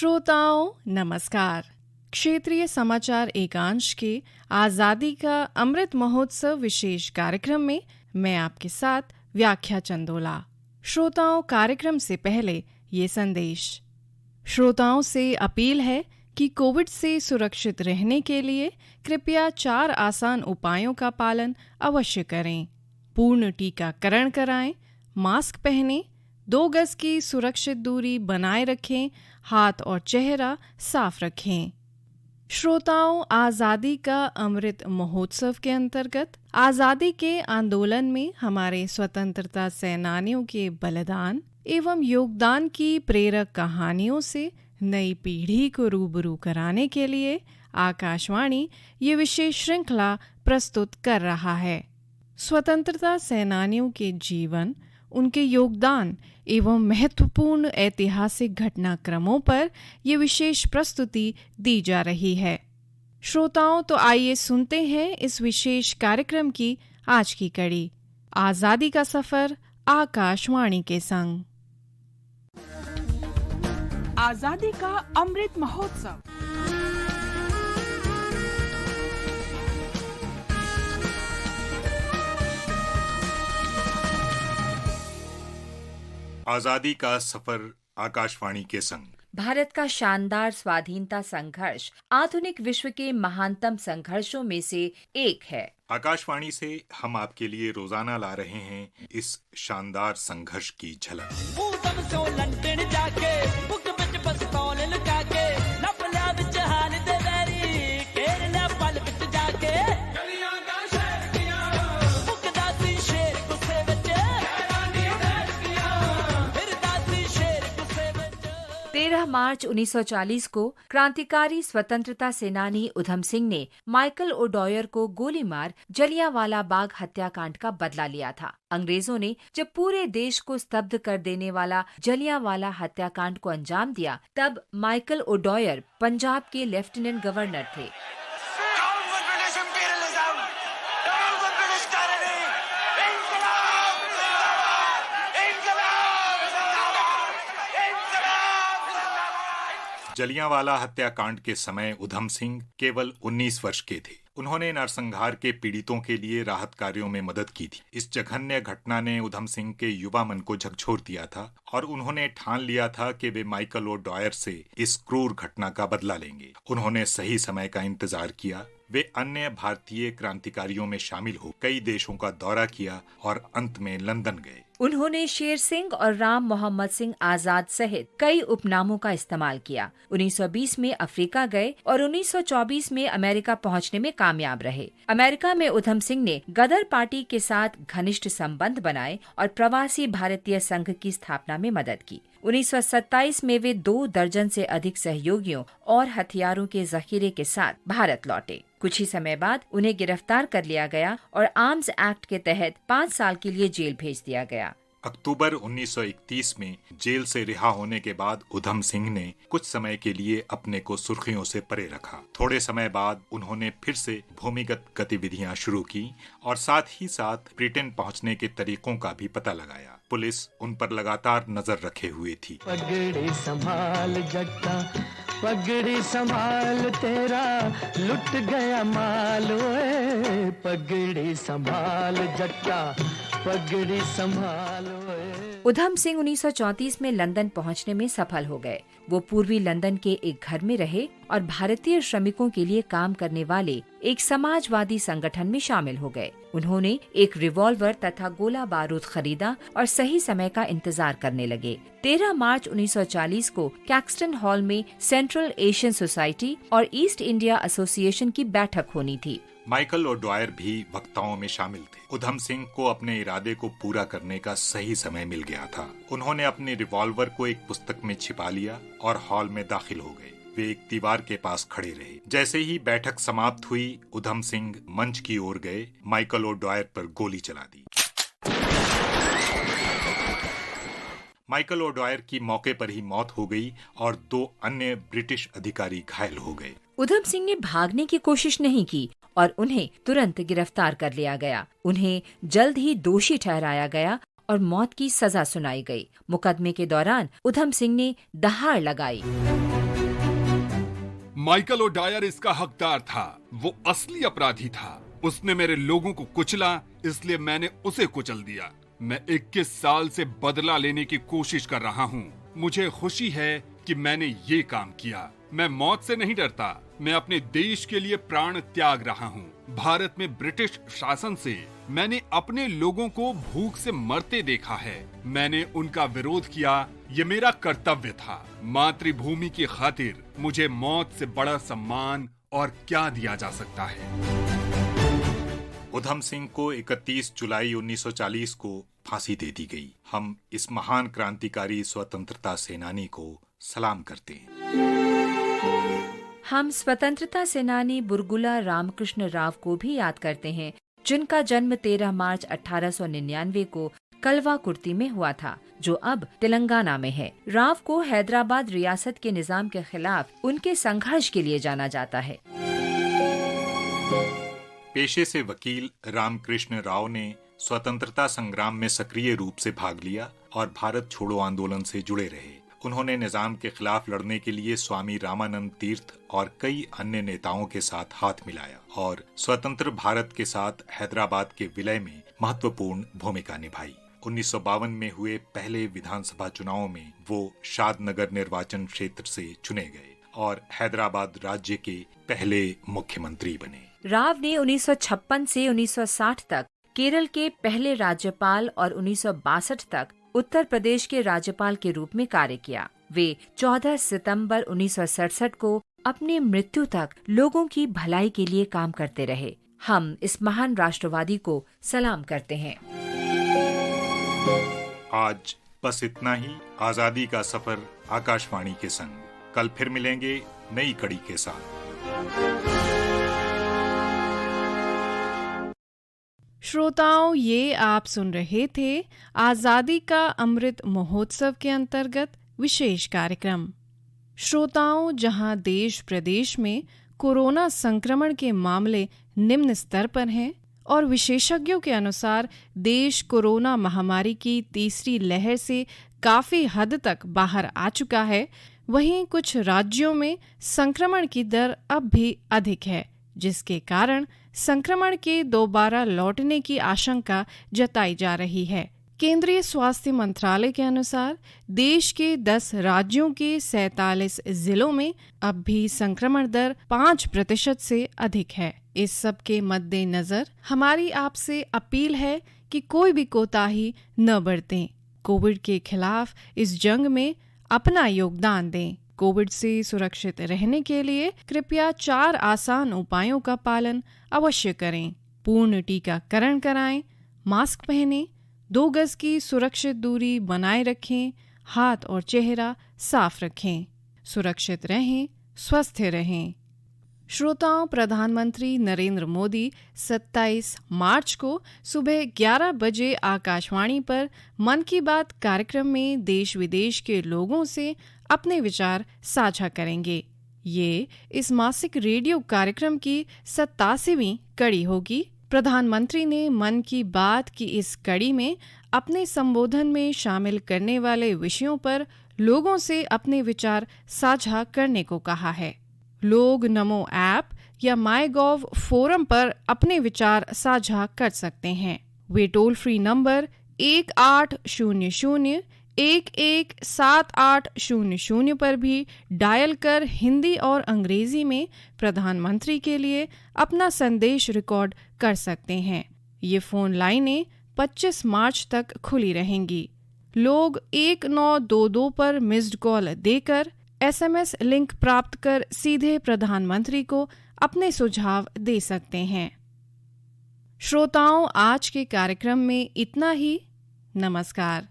श्रोताओं नमस्कार। क्षेत्रीय समाचार एकांश के आज़ादी का अमृत महोत्सव विशेष कार्यक्रम में मैं आपके साथ व्याख्या चंदोला। श्रोताओं, कार्यक्रम से पहले ये संदेश। श्रोताओं से अपील है कि कोविड से सुरक्षित रहने के लिए कृपया 4 आसान उपायों का पालन अवश्य करें। पूर्ण टीकाकरण कराएं, मास्क पहनें, 2 गज की सुरक्षित दूरी बनाए रखें, हाथ और चेहरा साफ रखें। श्रोताओं, आज़ादी का अमृत महोत्सव के अंतर्गत आज़ादी के आंदोलन में हमारे स्वतंत्रता सेनानियों के बलिदान एवं योगदान की प्रेरक कहानियों से नई पीढ़ी को रूबरू कराने के लिए आकाशवाणी ये विशेष श्रृंखला प्रस्तुत कर रहा है। स्वतंत्रता सेनानियों के जीवन, उनके योगदान एवं महत्वपूर्ण ऐतिहासिक घटनाक्रमों पर ये विशेष प्रस्तुति दी जा रही है। श्रोताओं, तो आइए सुनते हैं इस विशेष कार्यक्रम की आज की कड़ी, आज़ादी का सफर आकाशवाणी के संग। आज़ादी का अमृत महोत्सव। आजादी का सफर आकाशवाणी के संग। भारत का शानदार स्वाधीनता संघर्ष आधुनिक विश्व के महानतम संघर्षों में से एक है। आकाशवाणी से हम आपके लिए रोजाना ला रहे हैं इस शानदार संघर्ष की झलक। मार्च 1940 को क्रांतिकारी स्वतंत्रता सेनानी उधम सिंह ने माइकल ओडॉयर को गोली मार जलियांवाला बाग हत्याकांड का बदला लिया था। अंग्रेजों ने जब पूरे देश को स्तब्ध कर देने वाला जलियांवाला हत्याकांड को अंजाम दिया, तब माइकल ओडॉयर पंजाब के लेफ्टिनेंट गवर्नर थे। जलियांवाला हत्याकांड के समय उधम सिंह केवल 19 वर्ष के थे। उन्होंने नरसंहार के पीड़ितों के लिए राहत कार्यों में मदद की थी। इस जघन्य घटना ने उधम सिंह के युवा मन को झकझोर दिया था और उन्होंने ठान लिया था कि वे माइकल ओडॉयर से इस क्रूर घटना का बदला लेंगे। उन्होंने सही समय का इंतजार किया। वे अन्य भारतीय क्रांतिकारियों में शामिल हो कई देशों का दौरा किया और अंत में लंदन गए। उन्होंने शेर सिंह और राम मोहम्मद सिंह आजाद सहित कई उपनामों का इस्तेमाल किया। 1920 में अफ्रीका गए और 1924 में अमेरिका पहुंचने में कामयाब रहे। अमेरिका में उधम सिंह ने गदर पार्टी के साथ घनिष्ठ संबंध बनाए और प्रवासी भारतीय संघ की स्थापना में मदद की। 1927 में वे 2 दर्जन से अधिक सहयोगियों और हथियारों के जखीरे के साथ भारत लौटे। कुछ ही समय बाद उन्हें गिरफ्तार कर लिया गया और आर्म्स एक्ट के तहत 5 साल के लिए जेल भेज दिया गया। अक्टूबर 1931 में जेल से रिहा होने के बाद उधम सिंह ने कुछ समय के लिए अपने को सुर्खियों से परे रखा। थोड़े समय बाद उन्होंने फिर से भूमिगत गतिविधियां शुरू की और साथ ही साथ ब्रिटेन पहुंचने के तरीकों का भी पता लगाया। पुलिस उन पर लगातार नजर रखे हुए थी। पगड़ी संभाल जट्टा, पगड़ी संभाल तेरा लुट गया माल, ओए पगड़ी संभाल जट्टा, पगड़ी संभाल। उधम सिंह 1934 में लंदन पहुंचने में सफल हो गए। वो पूर्वी लंदन के एक घर में रहे और भारतीय श्रमिकों के लिए काम करने वाले एक समाजवादी संगठन में शामिल हो गए। उन्होंने एक रिवॉल्वर तथा गोला बारूद खरीदा और सही समय का इंतजार करने लगे। 13 मार्च 1940 को कैक्सटन हॉल में सेंट्रल एशियन सोसाइटी और ईस्ट इंडिया एसोसिएशन की बैठक होनी थी। माइकल ओडॉयर भी वक्ताओं में शामिल थे। उधम सिंह को अपने इरादे को पूरा करने का सही समय मिल गया था। उन्होंने अपने रिवॉल्वर को एक पुस्तक में छिपा लिया और हॉल में दाखिल हो गए। वे एक दीवार के पास खड़े रहे। जैसे ही बैठक समाप्त हुई, उधम सिंह मंच की ओर गए, माइकल ओडॉयर पर गोली चला दी। माइकल ओडॉयर की मौके पर ही मौत हो गई और 2 अन्य ब्रिटिश अधिकारी घायल हो गए। उधम सिंह ने भागने की कोशिश नहीं की और उन्हें तुरंत गिरफ्तार कर लिया गया। उन्हें जल्द ही दोषी ठहराया गया और मौत की सजा सुनाई गई। मुकदमे के दौरान उधम सिंह ने दहाड़ लगाई। माइकल ओडायर इसका हकदार था। वो असली अपराधी था। उसने मेरे लोगों को कुचला, इसलिए मैंने उसे कुचल दिया। मैं 21 साल से बदला लेने की कोशिश कर रहा हूँ। मुझे खुशी है कि मैंने ये काम किया। मैं मौत से नहीं डरता। मैं अपने देश के लिए प्राण त्याग रहा हूँ। भारत में ब्रिटिश शासन से मैंने अपने लोगों को भूख से मरते देखा है। मैंने उनका विरोध किया। ये मेरा कर्तव्य था। मातृभूमि की खातिर मुझे मौत से बड़ा सम्मान और क्या दिया जा सकता है। उधम सिंह को 31 जुलाई 1940 को फांसी दे दी गई। हम इस महान क्रांतिकारी स्वतंत्रता सेनानी को सलाम करते हैं। हम स्वतंत्रता सेनानी बुरगुला रामकृष्ण राव को भी याद करते हैं, जिनका जन्म 13 मार्च 1899 को कलवा कुर्ती में हुआ था, जो अब तेलंगाना में है। राव को हैदराबाद रियासत के निजाम के खिलाफ उनके संघर्ष के लिए जाना जाता है। पेशे से वकील रामकृष्ण राव ने स्वतंत्रता संग्राम में सक्रिय रूप से भाग लिया और भारत छोड़ो आंदोलन से जुड़े रहे। उन्होंने निजाम के खिलाफ लड़ने के लिए स्वामी रामानंद तीर्थ और कई अन्य नेताओं के साथ हाथ मिलाया और स्वतंत्र भारत के साथ हैदराबाद के विलय में महत्वपूर्ण भूमिका निभाई। 1952 में हुए पहले विधानसभा चुनाव में वो शादनगर निर्वाचन क्षेत्र से चुने गए और हैदराबाद राज्य के पहले मुख्यमंत्री बने। राव ने 1956 से 1960 तक केरल के पहले राज्यपाल और 1962 तक उत्तर प्रदेश के राज्यपाल के रूप में कार्य किया। वे 14 सितंबर 1967 को अपनी मृत्यु तक लोगों की भलाई के लिए काम करते रहे। हम इस महान राष्ट्रवादी को सलाम करते हैं। आज बस इतना ही। आजादी का सफर आकाशवाणी के संग। कल फिर मिलेंगे नई कड़ी के साथ। श्रोताओं, ये आप सुन रहे थे आजादी का अमृत महोत्सव के अंतर्गत विशेष कार्यक्रम। श्रोताओं, जहां देश प्रदेश में कोरोना संक्रमण के मामले निम्न स्तर पर हैं और विशेषज्ञों के अनुसार देश कोरोना महामारी की तीसरी लहर से काफी हद तक बाहर आ चुका है, वहीं कुछ राज्यों में संक्रमण की दर अब भी अधिक है, जिसके कारण संक्रमण के दोबारा लौटने की आशंका जताई जा रही है। केंद्रीय स्वास्थ्य मंत्रालय के अनुसार देश के 10 राज्यों के 47 जिलों में अब भी संक्रमण दर 5% से अधिक है। इस सब के मद्देनजर हमारी आपसे अपील है कि कोई भी कोताही न बरतें। कोविड के खिलाफ इस जंग में अपना योगदान दें। कोविड से सुरक्षित रहने के लिए कृपया 4 आसान उपायों का पालन अवश्य करें। पूर्ण टीकाकरण कराएं, मास्क पहनें, 2 गज की सुरक्षित दूरी बनाए रखें, हाथ और चेहरा साफ रखें। सुरक्षित रहें, स्वस्थ रहें। श्रोताओं, प्रधानमंत्री नरेंद्र मोदी 27 मार्च को सुबह 11 बजे आकाशवाणी पर मन की बात कार्यक्रम में देश विदेश के लोगों से अपने विचार साझा करेंगे। ये इस मासिक रेडियो कार्यक्रम की 87वीं कड़ी होगी। प्रधानमंत्री ने मन की बात की इस कड़ी में अपने संबोधन में शामिल करने वाले विषयों पर लोगों से अपने विचार साझा करने को कहा है। लोग नमो ऐप या माईगॉव फोरम पर अपने विचार साझा कर सकते हैं। वे टोल फ्री नंबर 1800-117800 पर भी डायल कर हिंदी और अंग्रेजी में प्रधानमंत्री के लिए अपना संदेश रिकॉर्ड कर सकते हैं। ये फोन लाइनें 25 मार्च तक खुली रहेंगी। लोग 1922 पर मिस्ड कॉल देकर SMS लिंक प्राप्त कर सीधे प्रधानमंत्री को अपने सुझाव दे सकते हैं। श्रोताओं, आज के कार्यक्रम में इतना ही। नमस्कार।